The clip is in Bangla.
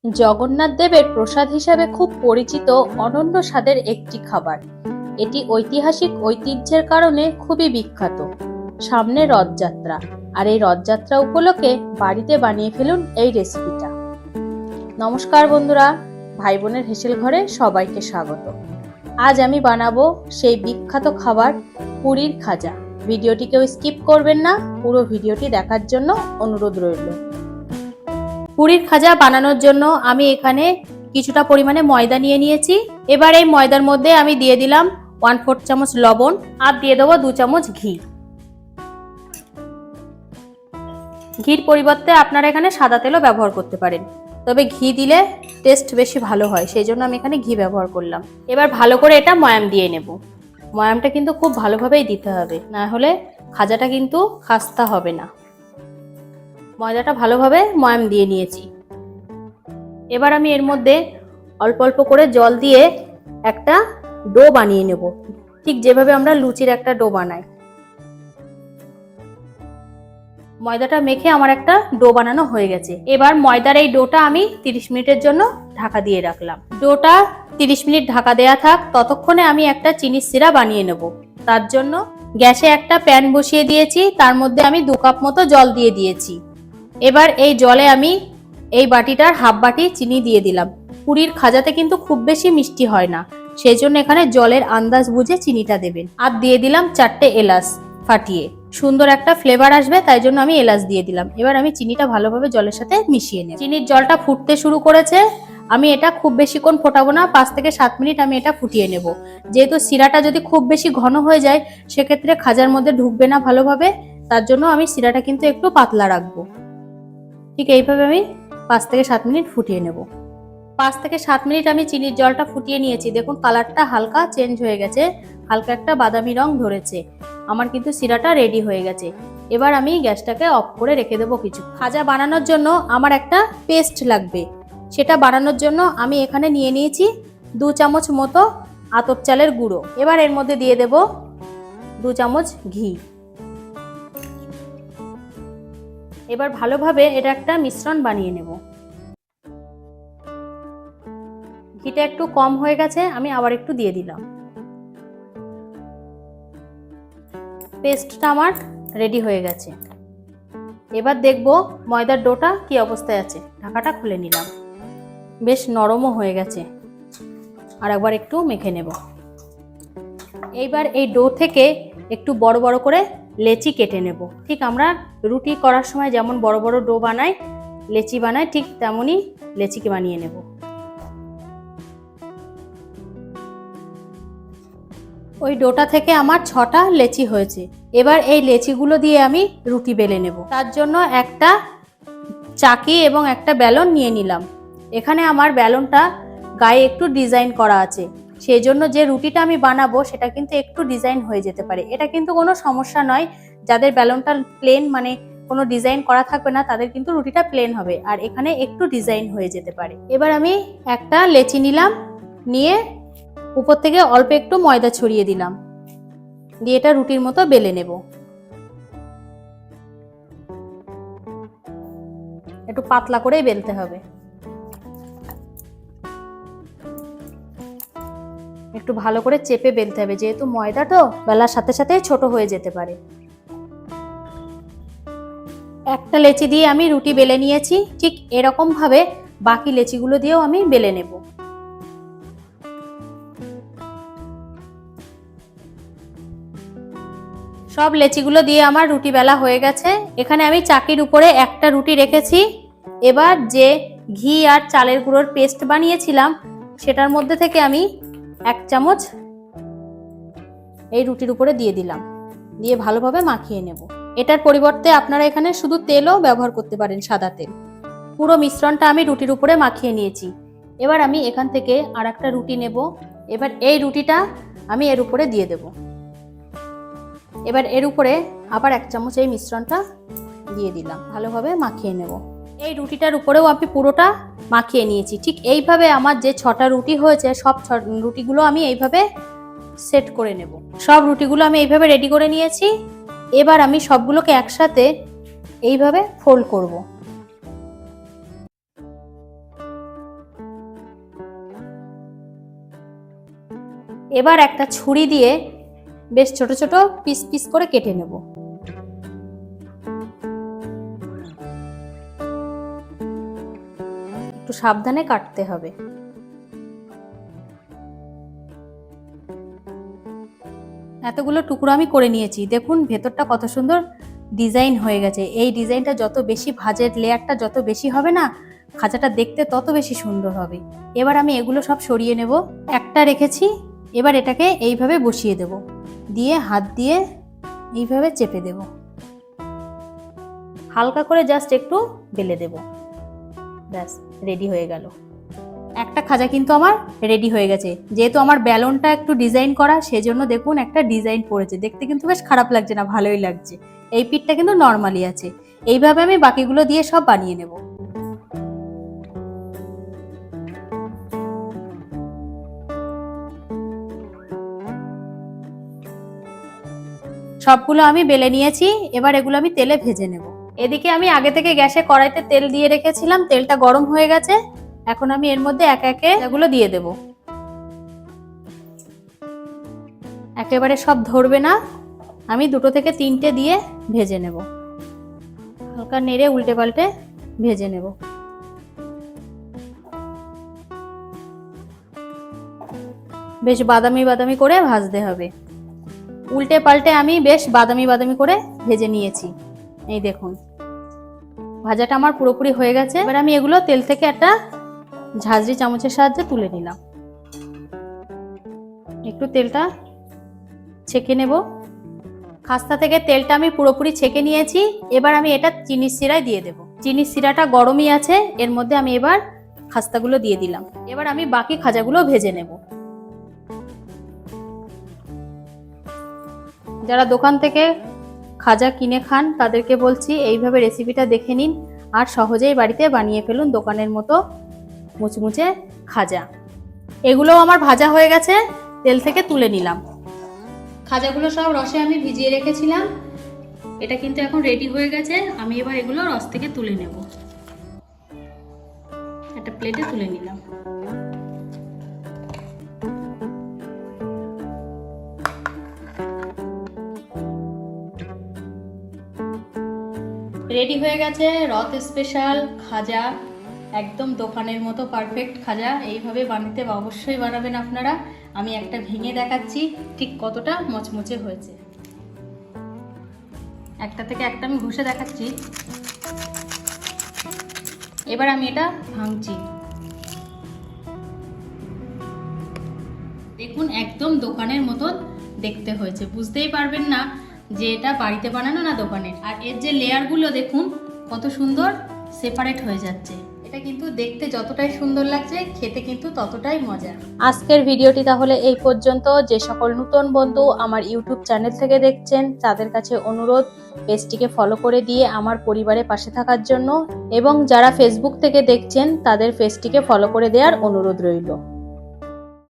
জগন্নাথ দেবের প্রসাদ হিসাবে খুব পরিচিত অনন্য স্বাদের একটি খাবার। এটি ঐতিহাসিক ঐতিহ্যের কারণে খুবই বিখ্যাত। সামনে রথযাত্রা, আর এই রথযাত্রা উপলক্ষে বাড়িতে বানিয়ে ফেলুন এই রেসিপিটা। নমস্কার বন্ধুরা, ভাই বোনের হেসেল ঘরে সবাইকে স্বাগত। আজ আমি বানাবো সেই বিখ্যাত খাবার পুরীর খাজা। ভিডিওটিকেও স্কিপ করবেন না, পুরো ভিডিওটি দেখার জন্য অনুরোধ রইল। পুরীর খাজা বানানোর জন্য আমি এখানে কিছুটা পরিমাণে ময়দা নিয়ে নিয়েছি। এবার এই ময়দার মধ্যে আমি দিয়ে দিলাম 1/4 চামচ লবণ আর দিয়ে দেবো 2 চামচ ঘি। ঘির পরিবর্তে আপনারা এখানে সাদা তেলও ব্যবহার করতে পারেন, তবে ঘি দিলে টেস্ট বেশি ভালো হয়, সেই জন্য আমি এখানে ঘি ব্যবহার করলাম। এবার ভালো করে এটা ময়াম দিয়ে নেব। ময়ামটা কিন্তু খুব ভালোভাবেই দিতে হবে, না হলে খাজাটা কিন্তু খাস্তা হবে না। ময়দাটা ভালোভাবে ময়াম দিয়ে নিয়েছি। এবার আমি এর মধ্যে অল্প অল্প করে জল দিয়ে একটা ডো বানিয়ে নেব, ঠিক যেভাবে আমরা লুচির একটা ডো বানাই। ময়দাটা মেখে আমার একটা ডো বানানো হয়ে গেছে। এবার ময়দার এই ডোটা আমি 30 মিনিটের জন্য ঢাকা দিয়ে রাখলাম। ডোটা 30 মিনিট ঢাকা দেয়া থাক, ততক্ষণে আমি একটা চিনির সিরা বানিয়ে নেব। তার জন্য গ্যাসে একটা প্যান বসিয়ে দিয়েছি, তার মধ্যে আমি 2 কাপ মতো জল দিয়ে দিয়েছি। এবার এই জলে আমি এই বাটিটার হাফ বাটি চিনি দিয়ে দিলাম। পুরীর খাজাতে কিন্তু খুব বেশি মিষ্টি হয় না, সেই জন্য এখানে জলের আন্দাজ বুঝে চিনিটা দেবেন। আর দিয়ে দিলাম 4টে এলাচ ফাটিয়ে, সুন্দর একটা ফ্লেভার আসবে, তাই জন্য আমি এলাচ দিয়ে দিলাম। এবার আমি চিনিটা ভালোভাবে জলের সাথে মিশিয়ে নেব। চিনির জলটা ফুটতে শুরু করেছে, আমি এটা খুব বেশিক্ষণ ফোটাবো না, 5 থেকে 7 মিনিট আমি এটা ফুটিয়ে নেব। যেহেতু সিরাটা যদি খুব বেশি ঘন হয়ে যায় সেক্ষেত্রে খাজার মধ্যে ঢুকবে না ভালোভাবে, তার জন্য আমি সিরাটা কিন্তু একটু পাতলা রাখবো। ঠিক এইভাবে আমি 5 থেকে 7 মিনিট ফুটিয়ে নেব। 5 থেকে 7 মিনিট আমি চিনির জলটা ফুটিয়ে নিয়েছি। দেখুন কালারটা হালকা চেঞ্জ হয়ে গেছে, হালকা একটা বাদামি রং ধরেছে। আমার কিন্তু সিরাটা রেডি হয়ে গেছে। এবার আমি গ্যাসটাকে অফ করে রেখে দেবো কিছু। খাজা বানানোর জন্য আমার একটা পেস্ট লাগবে, সেটা বানানোর জন্য আমি এখানে নিয়ে নিয়েছি 2 চামচ মতো আতপ চালের গুঁড়ো। এবার এর মধ্যে দিয়ে দেব 2 চামচ ঘি। এবার ভালোভাবে এটা একটা মিশ্রণ বানিয়ে নেব। ঘিটা একটু কম হয়ে গেছে, আমি আবার একটু দিয়ে দিলাম। পেস্টটা আমার রেডি হয়ে গেছে। এবার দেখব ময়দার ডোটা কি অবস্থায় আছে। ঢাকাটা খুলে নিলাম, বেশ নরমও হয়ে গেছে। আর একবার একটু মেখে নেব। এইবার এই ডো থেকে একটু বড় বড় করে লেচি কেটে নেব। ঠিক আমরা রুটি করার সময় যেমন বড় বড় ডো বানাই, লেচি বানাই, ঠিক তেমনই লেচিকে বানিয়ে নেব। ওই ডোটা থেকে আমার 6টা লেচি হয়েছে। এবার এই লেচিগুলো দিয়ে আমি রুটি বেলে নেব। তার জন্য একটা চাকি এবং একটা বেলন নিয়ে নিলাম। এখানে আমার বেলনটা গায়ে একটু ডিজাইন করা আছে, সেই জন্য যে রুটিটা আমি বানাবো সেটা কিন্তু একটু ডিজাইন হয়ে যেতে পারে। এটা কিন্তু কোনো সমস্যা নয়, যাদের বেলনটা প্লেন মানে কোনো ডিজাইন করা থাকবে না তাদের কিন্তু রুটিটা প্লেন হবে, আর এখানে একটু ডিজাইন হয়ে যেতে পারে। এবার আমি একটা লেচি নিলাম, নিয়ে উপর থেকে অল্প একটু ময়দা ছড়িয়ে দিলাম, দিয়ে এটা রুটির মতো বেলে নেব। একটু পাতলা করেই বেলতে হবে, একটু ভালো করে চেপে বেলতে হবে, যেহেতু ময়দা তো বেলার সাথে সাথে ছোট হয়ে যেতে পারে। একটা লেচি দিয়ে আমি রুটি বেলে নিয়েছি, ঠিক এরকম ভাবে বাকি লেচিগুলো দিয়েও আমি বেলে নেব। সব লেচিগুলো দিয়ে আমার রুটি বেলা হয়ে গেছে। এখানে আমি চাকির উপরে একটা রুটি রেখেছি। এবার যে ঘি আর চালের গুঁড়োর পেস্ট বানিয়েছিলাম সেটার মধ্যে থেকে আমি 1 চামচ এই রুটির উপরে দিয়ে দিলাম, দিয়ে ভালোভাবে মাখিয়ে নেব। এটার পরিবর্তে আপনারা এখানে শুধু তেলও ব্যবহার করতে পারেন, সাদা তেল। পুরো মিশ্রণটা আমি রুটির উপরে মাখিয়ে নিয়েছি। এবার আমি এখান থেকে আর একটা রুটি নেব। এবার এই রুটিটা আমি এর উপরে দিয়ে দেব। এবার এর উপরে আবার 1 চামচ এই মিশ্রণটা দিয়ে দিলাম, ভালোভাবে মাখিয়ে নেব। এই রুটিটার উপরেও আমি পুরোটা মাখিয়ে নিয়েছি। ঠিক এইভাবে আমার যে 6টা রুটি হয়েছে সব রুটিগুলো আমি এইভাবে সেট করে নেব। সব রুটিগুলো আমি এইভাবে রেডি করে নিয়েছি। এবার আমি সবগুলোকে একসাথে এইভাবে ফোল্ড করব। এবার একটা ছুরি দিয়ে বেশ ছোট ছোট পিস পিস করে কেটে নেব। একটু সাবধানে কাটতে হবে। এতগুলো টুকরো আমি করে নিয়েছি। দেখুন ভেতরটা কত সুন্দর ডিজাইন হয়ে গেছে। এই ডিজাইনটা যত বেশি ভাজের লেয়ারটা যত বেশি হবে না, খাজাটা দেখতে তত বেশি সুন্দর হবে। এবার আমি এগুলো সব সরিয়ে নেব। একটা রেখেছি, এবার এটাকে এইভাবে বসিয়ে দেব, দিয়ে হাত দিয়ে এইভাবে চেপে দেব, হালকা করে জাস্ট একটু বেলে দেব। ব্যাস রেডি হয়ে গেল। একটা খাজা কিন্তু আমার রেডি হয়ে গেছে। যেহেতু আমার ব্যালনটা একটু ডিজাইন করা, সেজন্য দেখুন একটা ডিজাইন পড়েছে। দেখতে কিন্তু বেশ খারাপ লাগছে না, ভালোই লাগছে। এই পিঠটা কিন্তু নর্মালি আছে। এইভাবে আমি বাকিগুলো দিয়ে সব বানিয়ে নেব। সবগুলো আমি বেলে নিয়েছি। এবার এগুলো আমি তেলে ভেজে নেব। এদিকে আমি আগে থেকে গ্যাসে কড়াইতে তেল দিয়ে রেখেছিলাম। তেলটা গরম হয়ে গেছে। এখন আমি এর মধ্যে একে একে এগুলো দিয়ে দেব। একেবারে সব ধরবে না, আমি 2 থেকে 3টে দিয়ে ভেজে নেব। হালকা নেড়ে উল্টে পাল্টে ভেজে নেব। বেশ বাদামি বাদামি করে ভাজতে হবে। উল্টে পাল্টে আমি বেশ বাদামি বাদামি করে ভেজে নিয়েছি। এই দেখুন ভাজাটা আমার পুরোপুরি হয়ে গেছে। এবার আমি এগুলো তেল থেকে একটা ঝাঁঝরি চামচের সাহায্যে তুলে নিলাম। একটু তেলটা ছেঁকে নেব। খাস্তা থেকে তেলটা আমি পুরোপুরি ছেঁকে নিয়েছি। এবার আমি এটা চিনির শিরায় দিয়ে দেব। চিনির শিরাটা গরমই আছে, এর মধ্যে আমি এবার খাস্তাগুলো দিয়ে দিলাম। এবার আমি বাকি খাজাগুলো ভেজে নেব। যারা দোকান থেকে খাজা কিনে খান তাদেরকে বলছি এইভাবে রেসিপিটা দেখে নিন আর সহজেই বাড়িতে বানিয়ে ফেলুন দোকানের মতো মুচমুচে খাজা। এগুলোও আমার ভাজা হয়ে গেছে, তেল থেকে তুলে নিলাম। খাজাগুলো সব রসে আমি ভিজিয়ে রেখেছিলাম। এটা কিন্তু এখন রেডি হয়ে গেছে। আমি এবার এগুলো রস থেকে তুলে নেব। একটা প্লেটে তুলে নিলাম। রেডি হয়ে গেছে রথ স্পেশাল খাজা, একদম দোকানের মতো পারফেক্ট খাজা। এইভাবে বানাতে অবশ্যই বানাবেন আপনারা। আমি একটা ভেঙে দেখাচ্ছি ঠিক কতটা মচমচে হয়েছে। একটা থেকে একটা আমি ঘষে দেখাচ্ছি। এবার আমি এটা ভাঙছি। দেখুন একদম দোকানের মতো দেখতে হয়েছে, বুঝতেই পারবেন না যে এটা বাড়িতে বানানো না দোকানের। আর এর যে লেয়ারগুলো দেখুন কত সুন্দর সেপারেট হয়ে যাচ্ছে। এটা কিন্তু দেখতে যতটাই সুন্দর লাগছে, খেতে কিন্তু ততটাই মজা। আজকের ভিডিওটি তাহলে এই পর্যন্ত। যে সকল নতুন বন্ধু আমার ইউটিউব চ্যানেল থেকে দেখছেন তাদের কাছে অনুরোধ পেজটিকে ফলো করে দিয়ে আমার পরিবারের পাশে থাকার জন্য, এবং যারা ফেসবুক থেকে দেখছেন তাদের পেজটিকে ফলো করে দেওয়ার অনুরোধ রইল।